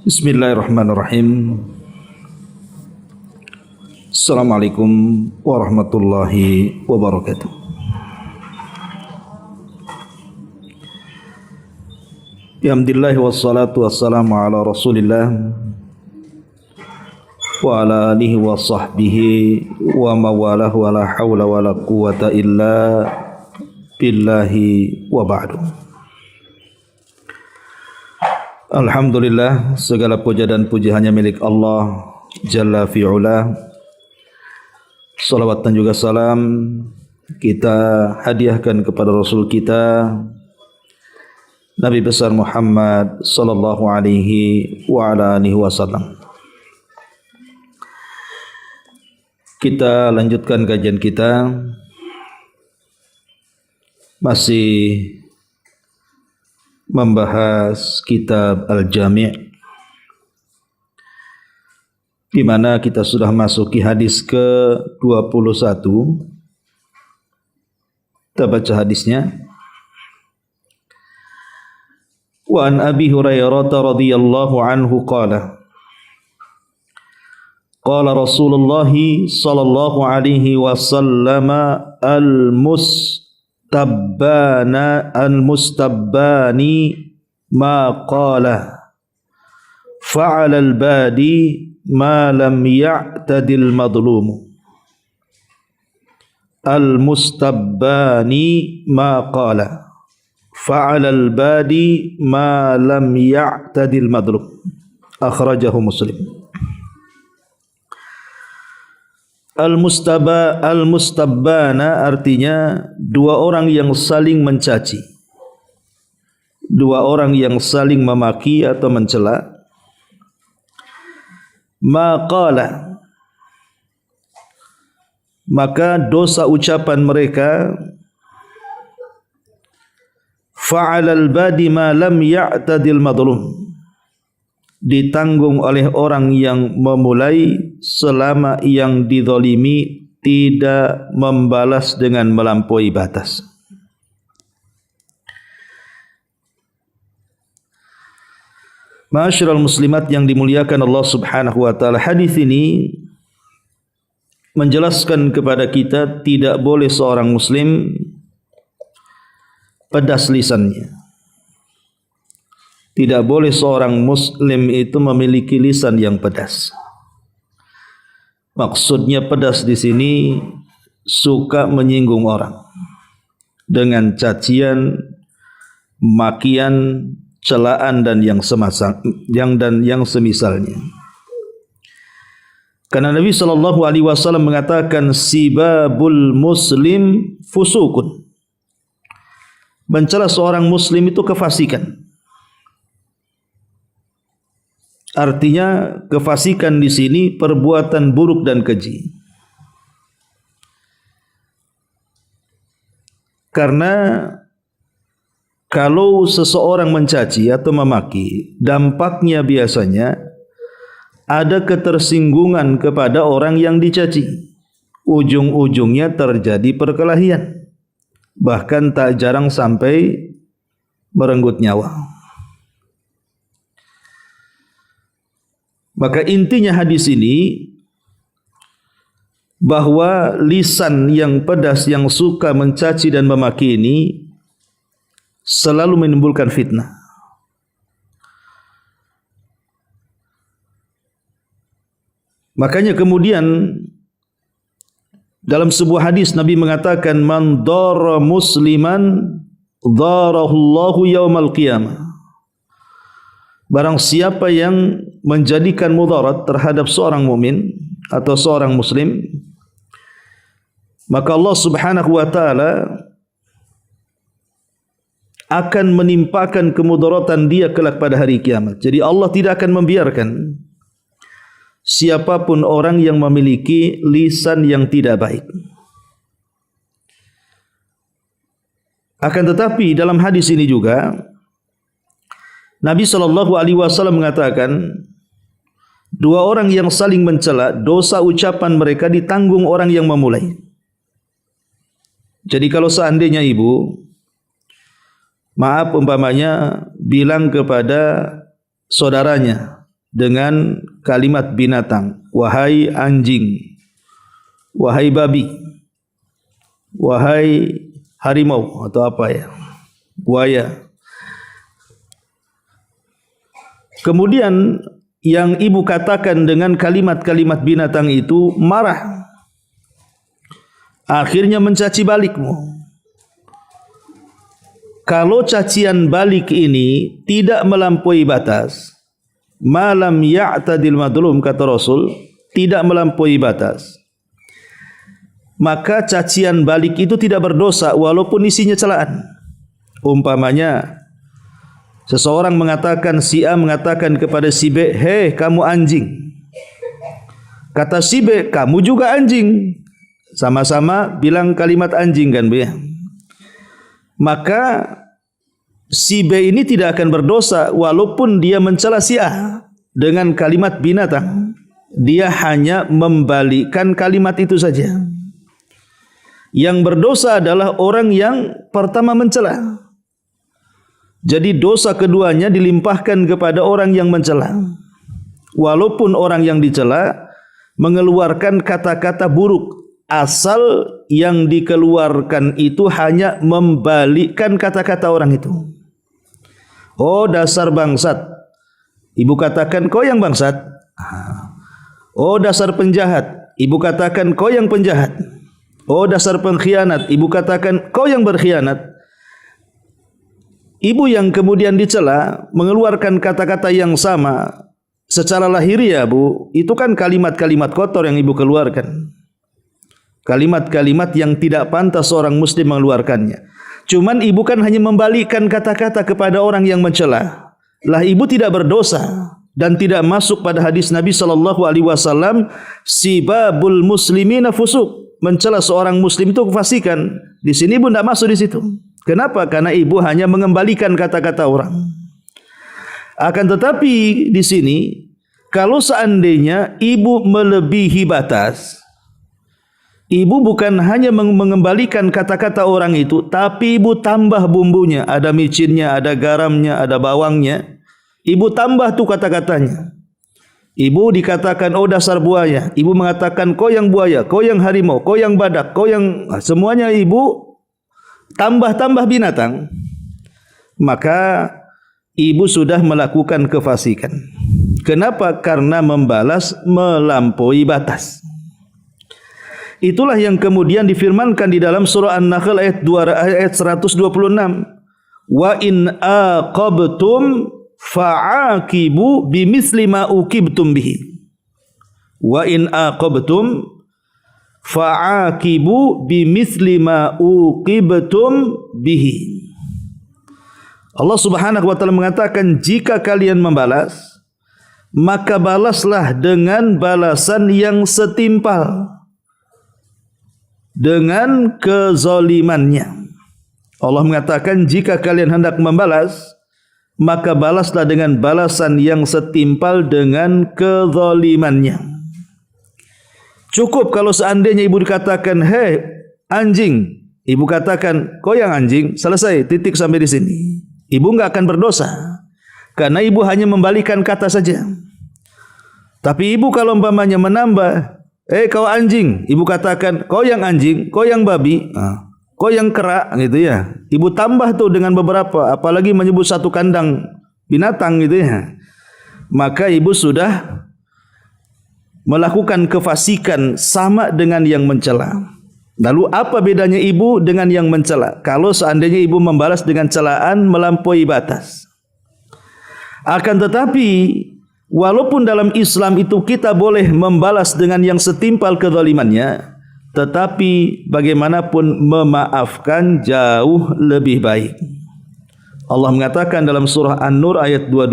Bismillahirrahmanirrahim. Assalamualaikum warahmatullahi wabarakatuh. Alhamdulillah wassalatu wassalamu ala Rasulillah wa ala alihi wa sahbihi wa mawalah wa la hawla wa la quwata illa billahi wa ba'du. Alhamdulillah, segala puja dan puji hanya milik Allah Jalla fi'ula. Salawat dan juga salam kita hadiahkan kepada Rasul kita Nabi besar Muhammad sallallahu alaihi wa ala alihi wasallam. Kita lanjutkan kajian kita, masih membahas kitab Al-Jami', di mana kita sudah masuki hadis ke-21. Kita baca hadisnya. Wa an Abi Hurairah radhiyallahu anhu qala qala Rasulullah sallallahu alaihi wasallam al-mustabbani ma qala fa'ala al-badi ma lam ya'tadil madlum. Al-mustabbani ma qala fa'ala al-badi ma lam ya'tadil madlum. Akhrajahu Muslim. Al-mustabbana artinya dua orang yang saling mencaci, dua orang yang saling memaki atau mencela. Maqala, maka dosa ucapan mereka, fa'alal badi ma lam ya'tadil madlum, ditanggung oleh orang yang memulai selama yang dizalimi tidak membalas dengan melampaui batas. Ma'asyiral muslimat yang dimuliakan Allah Subhanahu wa taala, hadis ini menjelaskan kepada kita tidak boleh seorang muslim pedas lisannya. Tidak boleh seorang muslim itu memiliki lisan yang pedas. Maksudnya pedas di sini suka menyinggung orang dengan cacian, makian, celaan dan yang semisalnya. Karena Nabi sallallahu alaihi wasallam mengatakan sibabul muslim fusukun. Mencela seorang muslim itu kefasikan. Artinya kefasikan di sini perbuatan buruk dan keji. Karena kalau seseorang mencaci atau memaki, dampaknya biasanya ada ketersinggungan kepada orang yang dicaci. Ujung-ujungnya terjadi perkelahian. Bahkan tak jarang sampai merenggut nyawa. Maka intinya hadis ini bahwa lisan yang pedas yang suka mencaci dan memaki ini selalu menimbulkan fitnah. Makanya kemudian dalam sebuah hadis Nabi mengatakan man dara musliman darahullahu yaumal qiyamah. Barang siapa yang menjadikan mudarat terhadap seorang mukmin atau seorang muslim, maka Allah Subhanahu wa taala akan menimpakan kemudaratan dia kelak pada hari kiamat. Jadi Allah tidak akan membiarkan siapapun orang yang memiliki lisan yang tidak baik. Akan tetapi dalam hadis ini juga Nabi SAW mengatakan dua orang yang saling mencela, dosa ucapan mereka ditanggung orang yang memulai. Jadi kalau seandainya ibu, maaf umpamanya bilang kepada saudaranya dengan kalimat binatang. Wahai anjing, wahai babi, wahai harimau atau apa ya, buaya. Kemudian yang ibu katakan dengan kalimat-kalimat binatang itu marah. Akhirnya mencaci balikmu. Kalau cacian balik ini tidak melampaui batas, malam ya'tadil madlum, kata Rasul, tidak melampaui batas, maka cacian balik itu tidak berdosa walaupun isinya celaan. Umpamanya seseorang mengatakan, si A mengatakan kepada si B, "Hei kamu anjing." Kata si B, "Kamu juga anjing." Sama-sama bilang kalimat anjing kan, Bu ya? Maka si B ini tidak akan berdosa walaupun dia mencela si A dengan kalimat binatang. Dia hanya membalikkan kalimat itu saja. Yang berdosa adalah orang yang pertama mencela. Jadi dosa keduanya dilimpahkan kepada orang yang mencela. Walaupun orang yang dicela mengeluarkan kata-kata buruk, asal yang dikeluarkan itu hanya membalikkan kata-kata orang itu. Oh dasar bangsat, ibu katakan kau yang bangsat. Oh dasar penjahat, ibu katakan kau yang penjahat. Oh dasar pengkhianat, ibu katakan kau yang berkhianat. Ibu yang kemudian dicela mengeluarkan kata-kata yang sama secara lahiriah, Bu, itu kan kalimat-kalimat kotor yang ibu keluarkan. Kalimat-kalimat yang tidak pantas seorang muslim mengeluarkannya. Cuman ibu kan hanya membalikkan kata-kata kepada orang yang mencela. Lah ibu tidak berdosa dan tidak masuk pada hadis Nabi SAW, sibabul muslimina fusuk. Mencela seorang muslim itu kefasikan. Di sini ibu tidak masuk di situ. Kenapa? Karena ibu hanya mengembalikan kata-kata orang. Akan tetapi di sini, kalau seandainya ibu melebihi batas, ibu bukan hanya mengembalikan kata-kata orang itu, tapi ibu tambah bumbunya. Ada micinnya, ada garamnya, ada bawangnya. Ibu tambah tuh kata-katanya. Ibu dikatakan, oh dasar buaya. Ibu mengatakan, kau yang buaya, kau yang harimau, kau yang badak, kau yang... Semuanya ibu tambah-tambah binatang. Maka ibu sudah melakukan kefasikan. Kenapa? Karena membalas melampaui batas. Itulah yang kemudian difirmankan di dalam surah An-Nahl ayat 126. Wa in aqabtum fa'aqibu bimithli ma uqibtum bihi. Wa in aqabtum fa'aqibu bimithli ma uqibtum bihi. Allah Subhanahu wa taala mengatakan, jika kalian membalas, maka balaslah dengan balasan yang setimpal dengan kezalimannya. Allah mengatakan, jika kalian hendak membalas, maka balaslah dengan balasan yang setimpal dengan kezalimannya. Cukup kalau seandainya ibu dikatakan, hei anjing, ibu katakan kau yang anjing, selesai, titik sampai di sini. Ibu enggak akan berdosa karena ibu hanya membalikkan kata saja. Tapi ibu kalau umpamanya menambah, kau anjing, ibu katakan kau yang anjing, kau yang babi, kau yang kera, gitu ya. Ibu tambah tuh dengan beberapa, apalagi menyebut satu kandang binatang, gitu ya. Maka ibu sudah melakukan kefasikan sama dengan yang mencela. Lalu apa bedanya ibu dengan yang mencela? Kalau seandainya ibu membalas dengan celaan melampaui batas. Akan tetapi walaupun dalam Islam itu kita boleh membalas dengan yang setimpal kezalimannya, tetapi bagaimanapun memaafkan jauh lebih baik. Allah mengatakan dalam surah An-Nur ayat 22,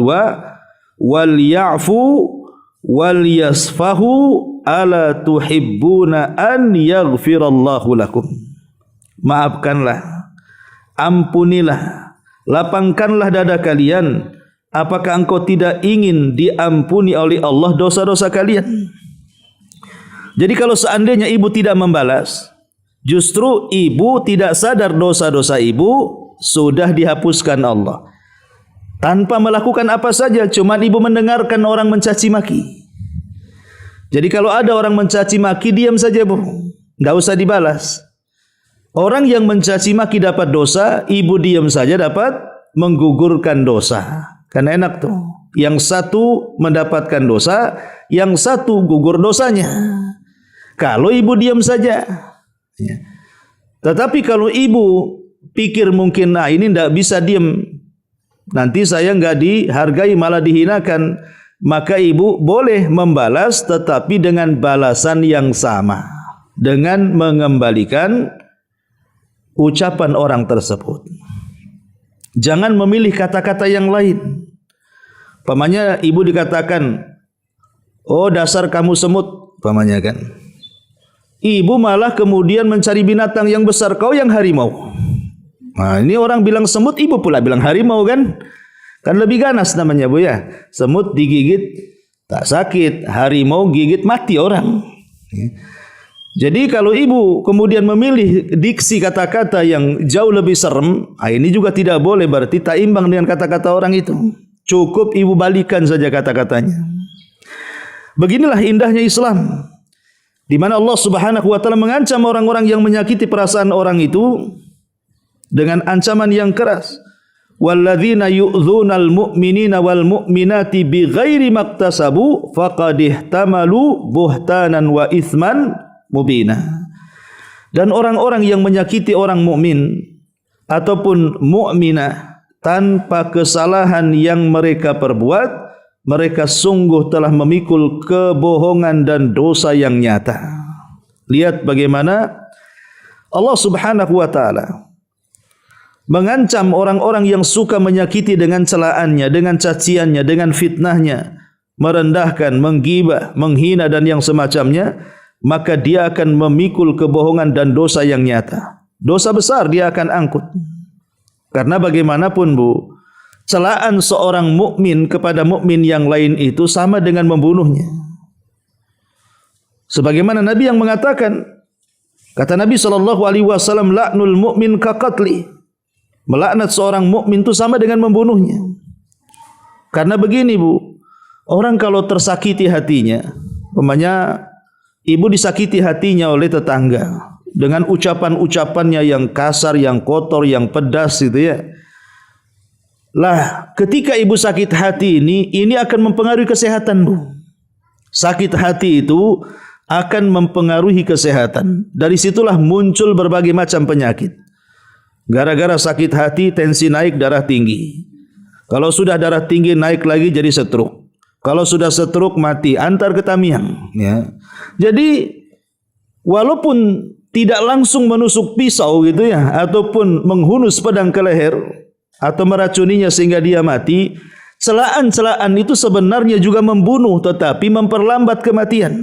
wal ya'fu wal yasfahu ala tuhibbuna an yaghfirallahu lakum. Maafkanlah, ampunilah, lapangkanlah dada kalian. Apakah engkau tidak ingin diampuni oleh Allah dosa-dosa kalian? Jadi kalau seandainya ibu tidak membalas, justru ibu tidak sadar dosa-dosa ibu sudah dihapuskan Allah. tanpa melakukan apa saja, cuma ibu mendengarkan orang mencaci maki. Jadi kalau ada orang mencaci maki, diam saja Bu, tidak usah dibalas. Orang yang mencaci maki dapat dosa, ibu diam saja dapat menggugurkan dosa. Kan enak tuh. Yang satu mendapatkan dosa, yang satu gugur dosanya. Kalau ibu diam saja. Ya. Tetapi kalau ibu pikir mungkin, nah ini tidak bisa diam, nanti saya enggak dihargai malah dihinakan, maka ibu boleh membalas tetapi dengan balasan yang sama, dengan mengembalikan ucapan orang tersebut. Jangan memilih kata-kata yang lain. Pamannya ibu dikatakan, oh dasar kamu semut, pamannya kan. Ibu malah kemudian mencari binatang yang besar, kau yang harimau. Nah, ini orang bilang semut, ibu pula bilang harimau kan? Kan lebih ganas namanya Bu ya. Semut digigit tak sakit, harimau gigit mati orang. Jadi kalau ibu kemudian memilih diksi kata-kata yang jauh lebih serem, ini juga tidak boleh, berarti tak imbang dengan kata-kata orang itu. Cukup ibu balikan saja kata-katanya. Beginilah indahnya Islam, di mana Allah Subhanahu wa taala mengancam orang-orang yang menyakiti perasaan orang itu dengan ancaman yang keras. Walladzina yu'dzunal mu'minina wal mu'minati bighairi maktasabu faqad ihtamalu buhtanan wa itsman mubina. Dan orang-orang yang menyakiti orang mukmin ataupun mukminah tanpa kesalahan yang mereka perbuat, mereka sungguh telah memikul kebohongan dan dosa yang nyata. Lihat bagaimana Allah Subhanahu wa taala mengancam orang-orang yang suka menyakiti dengan celaannya, dengan caciannya, dengan fitnahnya, merendahkan, menggibah, menghina dan yang semacamnya, maka dia akan memikul kebohongan dan dosa yang nyata. Dosa besar dia akan angkut. Karena bagaimanapun Bu, celaan seorang mukmin kepada mukmin yang lain itu sama dengan membunuhnya. Sebagaimana Nabi yang mengatakan, kata Nabi SAW, la'nul mu'min kaqatli. Melaknat seorang mukmin itu sama dengan membunuhnya. Karena begini Bu, orang kalau tersakiti hatinya, umpamanya ibu disakiti hatinya oleh tetangga dengan ucapan-ucapannya yang kasar, yang kotor, yang pedas gitu ya. Lah, ketika ibu sakit hati ini akan mempengaruhi kesehatan Bu. Sakit hati itu akan mempengaruhi kesehatan. Dari situlah muncul berbagai macam penyakit. Gara-gara sakit hati, tensi naik, darah tinggi. Kalau sudah darah tinggi naik lagi jadi stroke. Kalau sudah stroke mati, antar ke Tamiang. Ya. Jadi walaupun tidak langsung menusuk pisau gitu ya, ataupun menghunus pedang ke leher atau meracuninya sehingga dia mati, celaan-celaan itu sebenarnya juga membunuh, tetapi memperlambat kematian.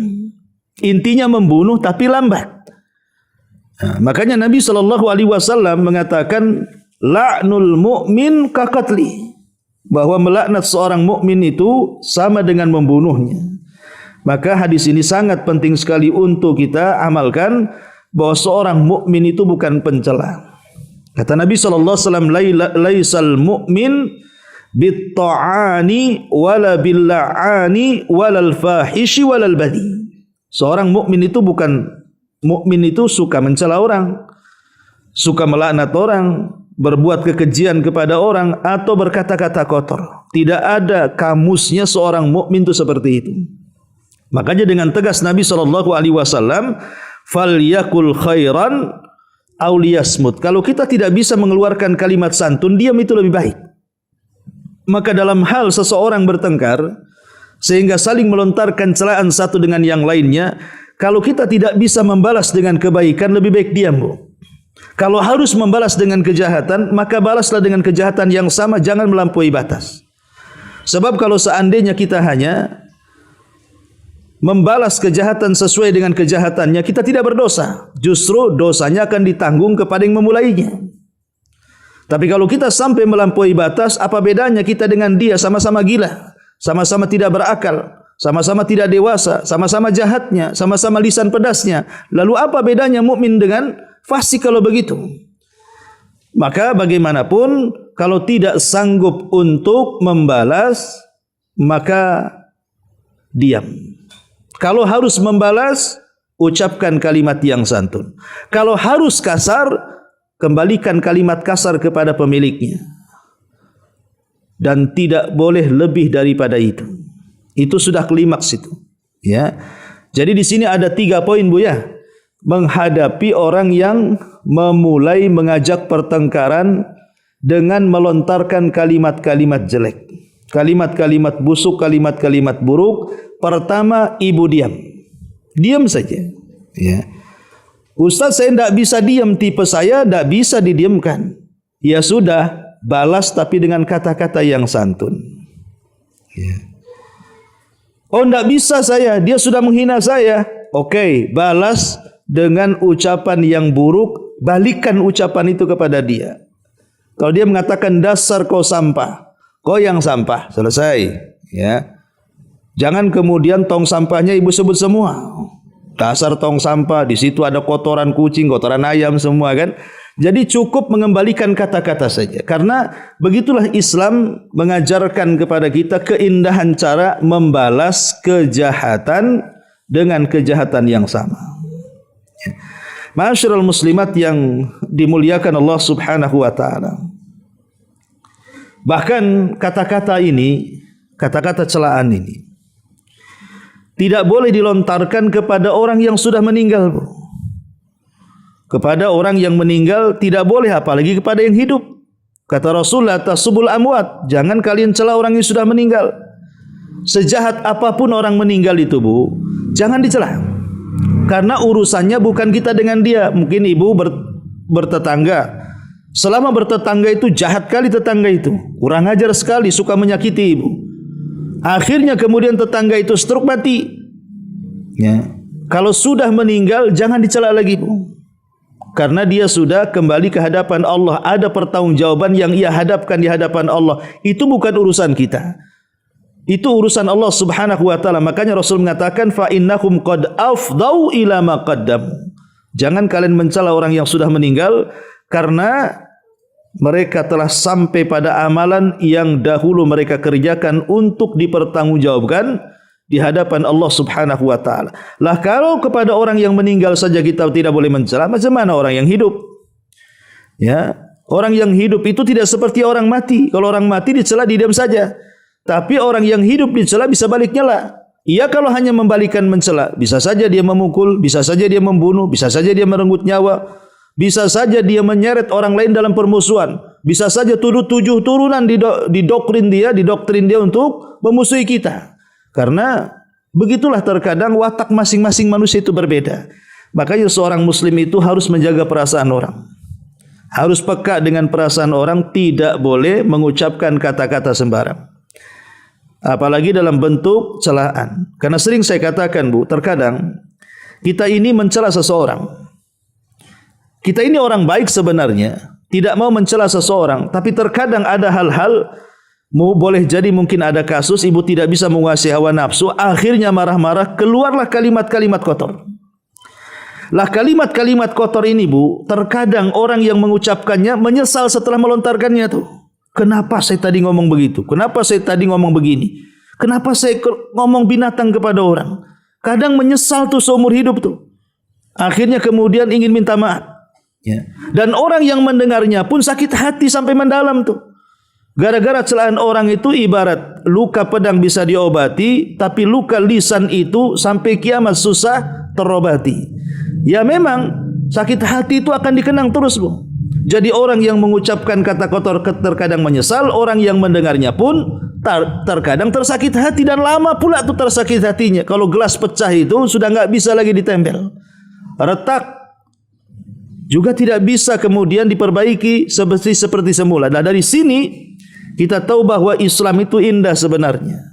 Intinya membunuh tapi lambat. Nah, makanya Nabi SAW mengatakan la'nul mu'min kaqatli, bahwa melaknat seorang mukmin itu sama dengan membunuhnya. Maka hadis ini sangat penting sekali untuk kita amalkan, bahwa seorang mukmin itu bukan pencela. Kata Nabi SAW, laisal mu'min bit-ta'ani wala bil-la'ani walal fahishi walal badi. Seorang mukmin itu bukan mukmin itu suka mencela orang, suka melaknat orang, berbuat kekejian kepada orang, atau berkata-kata kotor. Tidak ada kamusnya seorang mukmin itu seperti itu. Makanya dengan tegas Nabi SAW, falyakul khairan aw liyasmut. Kalau kita tidak bisa mengeluarkan kalimat santun, diam itu lebih baik. Maka dalam hal seseorang bertengkar sehingga saling melontarkan celaan satu dengan yang lainnya, kalau kita tidak bisa membalas dengan kebaikan, lebih baik diam Bu. Kalau harus membalas dengan kejahatan, maka balaslah dengan kejahatan yang sama, jangan melampaui batas. Sebab kalau seandainya kita hanya membalas kejahatan sesuai dengan kejahatannya, kita tidak berdosa. Justru dosanya akan ditanggung kepada yang memulainya. Tapi kalau kita sampai melampaui batas, apa bedanya kita dengan dia? Sama-sama gila, sama-sama tidak berakal, sama-sama tidak dewasa, sama-sama jahatnya, sama-sama lisan pedasnya. Lalu apa bedanya mukmin dengan fasik kalau begitu? Maka bagaimanapun kalau tidak sanggup untuk membalas, maka diam. Kalau harus membalas, ucapkan kalimat yang santun. Kalau harus kasar, kembalikan kalimat kasar kepada pemiliknya. Dan tidak boleh lebih daripada itu. Itu sudah klimaks itu. Ya. Jadi di sini ada 3 poin, Bu, ya. Menghadapi orang yang memulai mengajak pertengkaran dengan melontarkan kalimat-kalimat jelek, kalimat-kalimat busuk, kalimat-kalimat buruk. Pertama, ibu diam. Diam saja. Ya. Ustaz, saya tidak bisa diam, tipe saya tidak bisa didiamkan. Ya sudah, balas tapi dengan kata-kata yang santun. Ya. Oh, tidak bisa saya, dia sudah menghina saya. Oke, balas dengan ucapan yang buruk, balikan ucapan itu kepada dia. Kalau dia mengatakan dasar kau sampah, kau yang sampah, selesai. Ya. Jangan kemudian tong sampahnya ibu sebut semua. Dasar tong sampah, di situ ada kotoran kucing, kotoran ayam semua kan. Jadi cukup mengembalikan kata-kata saja. Karena begitulah Islam mengajarkan kepada kita keindahan cara membalas kejahatan dengan kejahatan yang sama. Ma'asyiral muslimat yang dimuliakan Allah Subhanahu wa taala. Bahkan kata-kata ini, kata-kata celaan ini tidak boleh dilontarkan kepada orang yang sudah meninggal, Bu. Kepada orang yang meninggal tidak boleh, apalagi kepada yang hidup. Kata Rasulullah, tasubul amwat, jangan kalian cela orang yang sudah meninggal. Sejahat apapun orang meninggal itu, Bu, jangan dicela. Karena urusannya bukan kita dengan dia. Mungkin ibu bertetangga. Selama bertetangga itu jahat kali tetangga itu, kurang ajar sekali, suka menyakiti ibu. Akhirnya kemudian tetangga itu stroke, mati. Ya. Kalau sudah meninggal jangan dicela lagi, Bu. Karena dia sudah kembali ke hadapan Allah, ada pertanggungjawaban yang ia hadapkan di hadapan Allah. Itu bukan urusan kita. Itu urusan Allah Subhanahu wa taala. Makanya Rasul mengatakan fa innahum qad afdau ila ma qaddam. Jangan kalian mencela orang yang sudah meninggal karena mereka telah sampai pada amalan yang dahulu mereka kerjakan untuk dipertanggungjawabkan di hadapan Allah Subhanahu wa taala. Lah kalau kepada orang yang meninggal saja kita tidak boleh mencela, macam mana orang yang hidup? Ya, orang yang hidup itu tidak seperti orang mati. Kalau orang mati dicela diam saja. Tapi orang yang hidup dicela bisa baliknya lah. Ia kalau hanya membalikan mencela, bisa saja dia memukul, bisa saja dia membunuh, bisa saja dia merenggut nyawa, bisa saja dia menyeret orang lain dalam permusuhan, bisa saja tujuh turunan didoktrin dia untuk memusuhi kita. Karena begitulah terkadang watak masing-masing manusia itu berbeda. Makanya seorang muslim itu harus menjaga perasaan orang. Harus peka dengan perasaan orang, tidak boleh mengucapkan kata-kata sembarang. Apalagi dalam bentuk celaan. Karena sering saya katakan, Bu, terkadang kita ini mencela seseorang. Kita ini orang baik sebenarnya, tidak mau mencela seseorang, tapi terkadang ada hal-hal, boleh jadi mungkin ada kasus ibu tidak bisa menguasai hawa nafsu, akhirnya marah-marah, keluarlah kalimat-kalimat kotor. Lah kalimat-kalimat kotor ini, Bu, terkadang orang yang mengucapkannya menyesal setelah melontarkannya tuh. Kenapa saya tadi ngomong begitu? Kenapa saya tadi ngomong begini? Kenapa saya ngomong binatang kepada orang? Kadang menyesal tuh seumur hidup tuh. Akhirnya kemudian ingin minta maaf. Ya. Dan orang yang mendengarnya pun sakit hati sampai mendalam tuh. Gara-gara celaan orang itu ibarat luka pedang bisa diobati, tapi luka lisan itu sampai kiamat susah terobati. Ya memang sakit hati itu akan dikenang terus, Bu. Jadi orang yang mengucapkan kata kotor terkadang menyesal, orang yang mendengarnya pun terkadang tersakit hati, dan lama pula tuh tersakit hatinya. Kalau gelas pecah itu sudah enggak bisa lagi ditempel. Retak juga tidak bisa kemudian diperbaiki seperti semula. Nah, dari sini kita tahu bahwa Islam itu indah sebenarnya.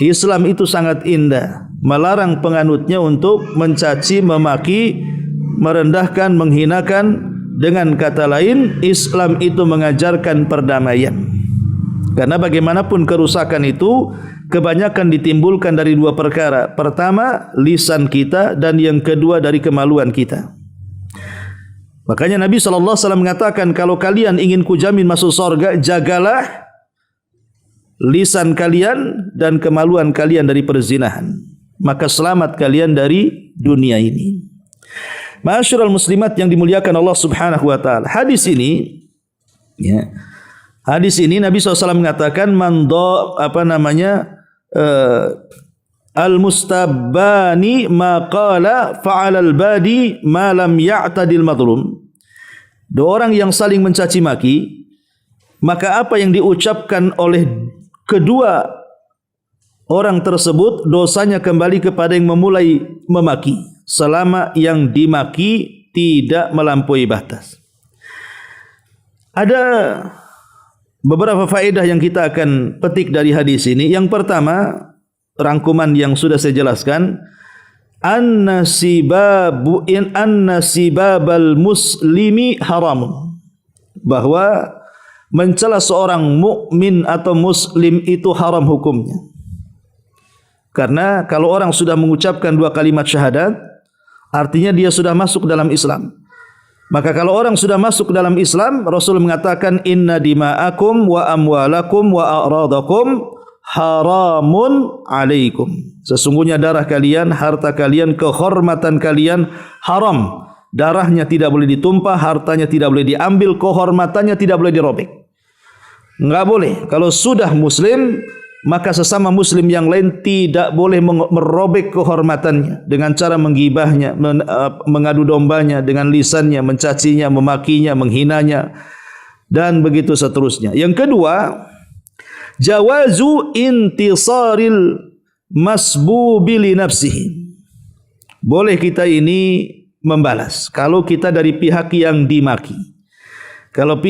Islam itu sangat indah, melarang penganutnya untuk mencaci, memaki, merendahkan, menghinakan. Dengan kata lain, Islam itu mengajarkan perdamaian. Karena bagaimanapun kerusakan itu kebanyakan ditimbulkan dari dua perkara. Pertama, lisan kita, dan yang kedua dari kemaluan kita. Makanya Nabi SAW mengatakan, kalau kalian ingin kujamin masuk surga, jagalah lisan kalian dan kemaluan kalian dari perzinahan, maka selamat kalian dari dunia ini. Ma'asyiral muslimat yang dimuliakan Allah Subhanahu wa taala. Hadis ini Nabi SAW mengatakan al-mustabbani ma qala fa'alal badi ma lam ya'tadil madlum. Dua orang yang saling mencaci maki, maka apa yang diucapkan oleh kedua orang tersebut dosanya kembali kepada yang memulai memaki, selama yang dimaki tidak melampaui batas. Ada beberapa faedah yang kita akan petik dari hadis ini. Yang pertama, rangkuman yang sudah saya jelaskan, annasibabal muslimi haramun, bahwa mencela seorang mukmin atau muslim itu haram hukumnya. Karena kalau orang sudah mengucapkan dua kalimat syahadat, artinya dia sudah masuk dalam Islam. Maka kalau orang sudah masuk dalam Islam, Rasul mengatakan, inna dima'akum wa amwalakum wa a'radakum haramun alaikum. Sesungguhnya darah kalian, harta kalian, kehormatan kalian haram. Darahnya tidak boleh ditumpah, hartanya tidak boleh diambil, kehormatannya tidak boleh dirobek. Enggak boleh. Kalau sudah muslim, maka sesama muslim yang lain tidak boleh merobek kehormatannya dengan cara menggibahnya, mengadu dombanya dengan lisannya, mencacinya, memakinya, menghinanya, dan begitu seterusnya. Yang kedua, jawazu intisaril masbubi li nafsihi. Boleh kita ini membalas kalau kita dari pihak yang dimaki. Kalau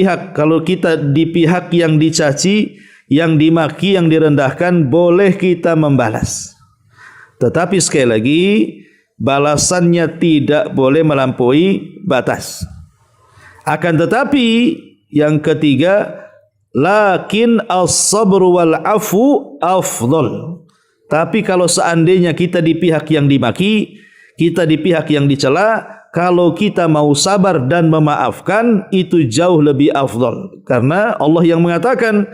kita di pihak yang dicaci, yang dimaki, yang direndahkan, boleh kita membalas. Tetapi sekali lagi, balasannya tidak boleh melampaui batas. Akan tetapi yang ketiga, lakin as-sabru wal afu afdal. Tapi kalau seandainya kita di pihak yang dimaki, kita di pihak yang dicela, kalau kita mau sabar dan memaafkan, itu jauh lebih afdal. Karena Allah yang mengatakan,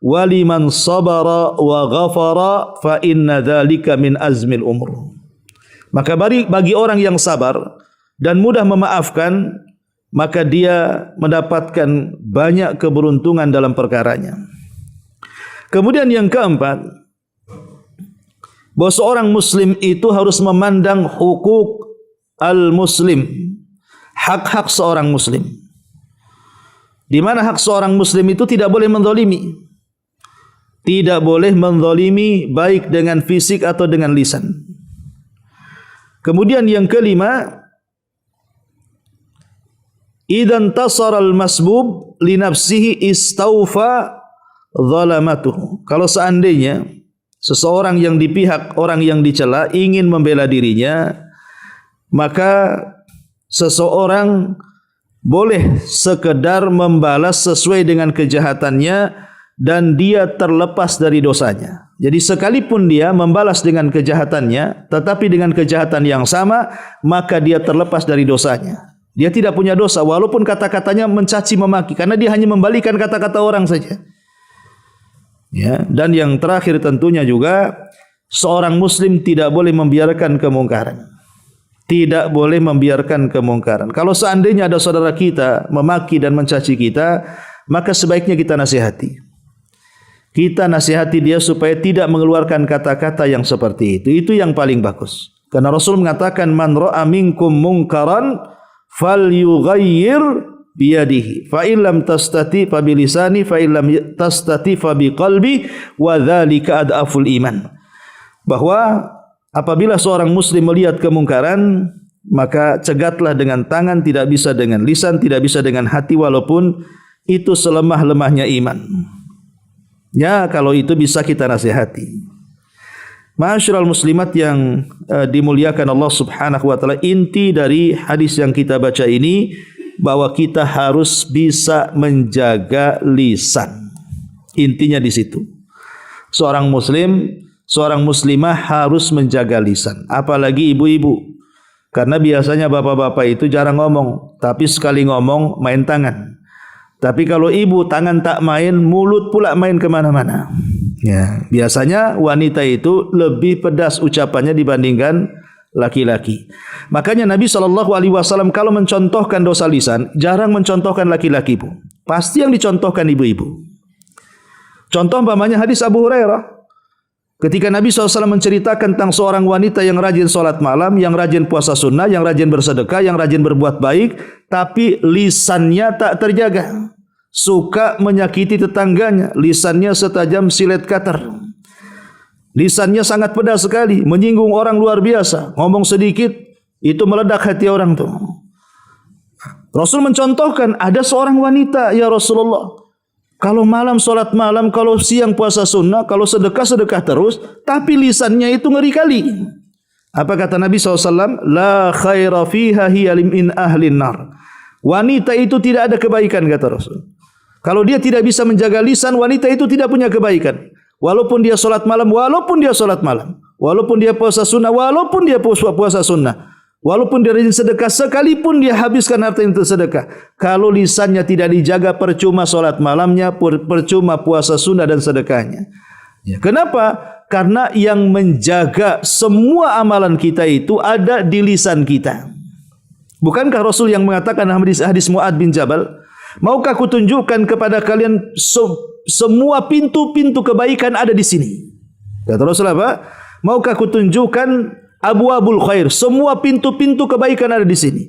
waliman sabara wa ghafara fa inna dzalika min azmil umur. Maka bagi orang yang sabar dan mudah memaafkan, maka dia mendapatkan banyak keberuntungan dalam perkaranya. Kemudian yang keempat, bahwa seorang muslim itu harus memandang hukuk al-muslim, hak-hak seorang muslim. Di mana hak seorang muslim itu tidak boleh menzalimi. Tidak boleh menzalimi baik dengan fisik atau dengan lisan. Kemudian yang kelima, idan tasara al-masbub li nafsihi istaufa zalamatuhu. Kalau seandainya seseorang yang di pihak orang yang dicela ingin membela dirinya, maka seseorang boleh sekedar membalas sesuai dengan kejahatannya dan dia terlepas dari dosanya. Jadi sekalipun dia membalas dengan kejahatannya, tetapi dengan kejahatan yang sama, maka dia terlepas dari dosanya. Dia tidak punya dosa walaupun kata-katanya mencaci memaki, karena dia hanya membalikan kata-kata orang saja. Ya, dan yang terakhir tentunya juga seorang muslim tidak boleh membiarkan kemungkaran. Tidak boleh membiarkan kemungkaran. Kalau seandainya ada saudara kita memaki dan mencaci kita, maka sebaiknya kita nasihati. Kita nasihati dia supaya tidak mengeluarkan kata-kata yang seperti itu. Itu yang paling bagus. Karena Rasul mengatakan, man ra'a minkum munkaran falyughayyir biyadihi, fa illam tastati fa bilisani, fa illam tastati fa biqalbi, wa dzalika adaful iman. Bahwa apabila seorang muslim melihat kemungkaran, maka cegatlah dengan tangan, tidak bisa dengan lisan, tidak bisa dengan hati, walaupun itu selemah-lemahnya iman. Ya, kalau itu bisa kita nasihati. Ma'asyiral muslimat yang dimuliakan Allah Subhanahu wa taala, inti dari hadis yang kita baca ini bahwa kita harus bisa menjaga lisan. Intinya di situ. Seorang muslim, seorang muslimah harus menjaga lisan, apalagi ibu-ibu. Karena biasanya bapak-bapak itu jarang ngomong, tapi sekali ngomong main tangan. Tapi kalau ibu tangan tak main, mulut pula main kemana-mana. Ya, biasanya wanita itu lebih pedas ucapannya dibandingkan laki-laki. Makanya Nabi SAW kalau mencontohkan dosa lisan, jarang mencontohkan laki-laki pun. Pasti yang dicontohkan ibu-ibu. Contoh umpamanya hadis Abu Hurairah. Ketika Nabi SAW menceritakan tentang seorang wanita yang rajin sholat malam, yang rajin puasa sunnah, yang rajin bersedekah, yang rajin berbuat baik, tapi lisannya tak terjaga. Suka menyakiti tetangganya, lisannya setajam silet cutter. Lisannya sangat pedas sekali, menyinggung orang luar biasa. Ngomong sedikit, itu meledak hati orang tuh. Rasul mencontohkan, ada seorang wanita, ya Rasulullah, kalau malam solat malam, kalau siang puasa sunnah, kalau sedekah terus, tapi lisannya itu ngeri kali. Apa kata Nabi SAW? La khaira fiha hiya min ahlin nar. Wanita itu tidak ada kebaikan, kata Rasul. Kalau dia tidak bisa menjaga lisan, wanita itu tidak punya kebaikan. Walaupun dia solat malam, walaupun dia solat malam, walaupun dia puasa sunnah, walaupun dia puasa sunnah, walaupun dia rajin sedekah, sekalipun dia habiskan harta untuk sedekah, kalau lisannya tidak dijaga, percuma solat malamnya, percuma puasa sunnah dan sedekahnya. Ya. Kenapa? Karena yang menjaga semua amalan kita itu ada di lisan kita. Bukankah Rasul yang mengatakan hadis Mu'ad bin Jabal, maukah kutunjukkan kepada kalian semua pintu-pintu kebaikan ada di sini? Kata Rasul apa? Maukah kutunjukkan abwabul khair, semua pintu-pintu kebaikan ada di sini.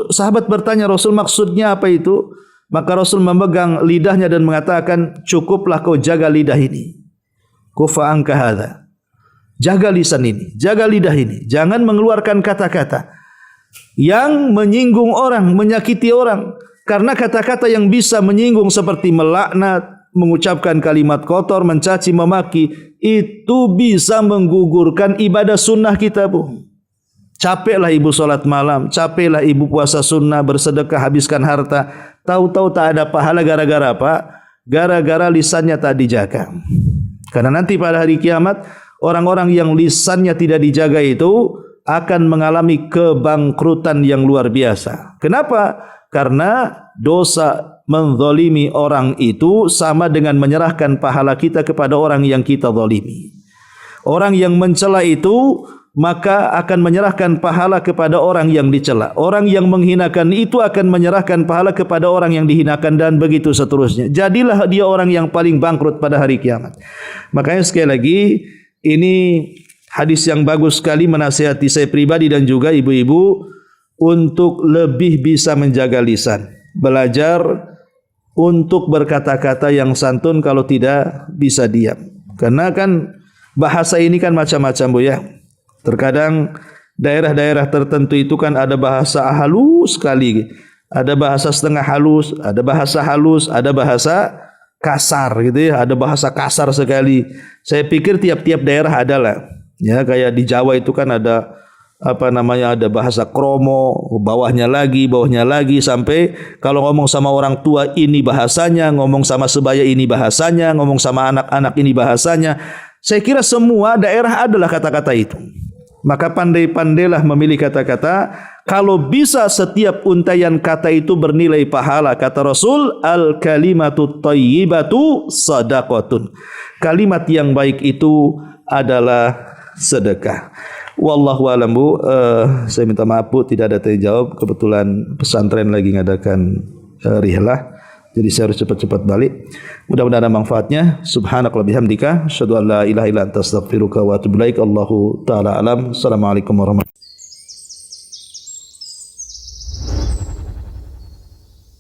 Sahabat bertanya, Rasul maksudnya apa itu? Maka Rasul memegang lidahnya dan mengatakan, cukuplah kau jaga lidah ini. Kufa anka hadza. Jaga lisan ini, jaga lidah ini. Jangan mengeluarkan kata-kata yang menyinggung orang, menyakiti orang. Karena kata-kata yang bisa menyinggung seperti melaknat, mengucapkan kalimat kotor, mencaci, memaki, itu bisa menggugurkan ibadah sunnah kita, Bu. Capeklah ibu solat malam, capeklah ibu puasa sunnah, bersedekah, habiskan harta, tahu-tahu tak ada pahala gara-gara apa? Gara-gara lisannya tak dijaga. Karena nanti pada hari kiamat, orang-orang yang lisannya tidak dijaga itu akan mengalami kebangkrutan yang luar biasa. Kenapa? Karena dosa menzalimi orang itu sama dengan menyerahkan pahala kita kepada orang yang kita zalimi. Orang yang mencela itu maka akan menyerahkan pahala kepada orang yang dicela. Orang yang menghinakan itu akan menyerahkan pahala kepada orang yang dihinakan, dan begitu seterusnya. Jadilah dia orang yang paling bangkrut pada hari kiamat. Makanya sekali lagi, ini hadis yang bagus sekali menasihati saya pribadi dan juga ibu-ibu untuk lebih bisa menjaga lisan. Belajar untuk berkata-kata yang santun, kalau tidak bisa diam. Karena kan bahasa ini kan macam-macam, Bu, ya. Terkadang daerah-daerah tertentu itu kan ada bahasa halus sekali. Ada bahasa setengah halus, ada bahasa halus, ada bahasa kasar gitu ya. Ada bahasa kasar sekali. Saya pikir tiap-tiap daerah adalah. Ya, kayak di Jawa itu kan ada ada bahasa kromo, bawahnya lagi, sampai kalau ngomong sama orang tua ini bahasanya, ngomong sama sebaya ini bahasanya, ngomong sama anak-anak ini bahasanya. Saya kira semua daerah adalah kata-kata itu. Maka pandai-pandailah memilih kata-kata. Kalau bisa setiap untaian kata itu bernilai pahala. Kata Rasul, al-kalimatu thayyibatu sadaqatun. Kalimat yang baik itu adalah sedekah. Wallahu a'lam, Bu. Saya minta maaf, Bu, tidak ada terjawab. Kebetulan pesantren lagi ngadakan rihlah, jadi saya harus cepat-cepat balik. Mudah-mudahan ada manfaatnya. Subhanakallahumma bihamdika, asyhadu an la ilaha illa anta astaghfiruka wa atubu ilaik. Allahu taala alam. Assalamualaikum warahmatullahi wabarakatuh.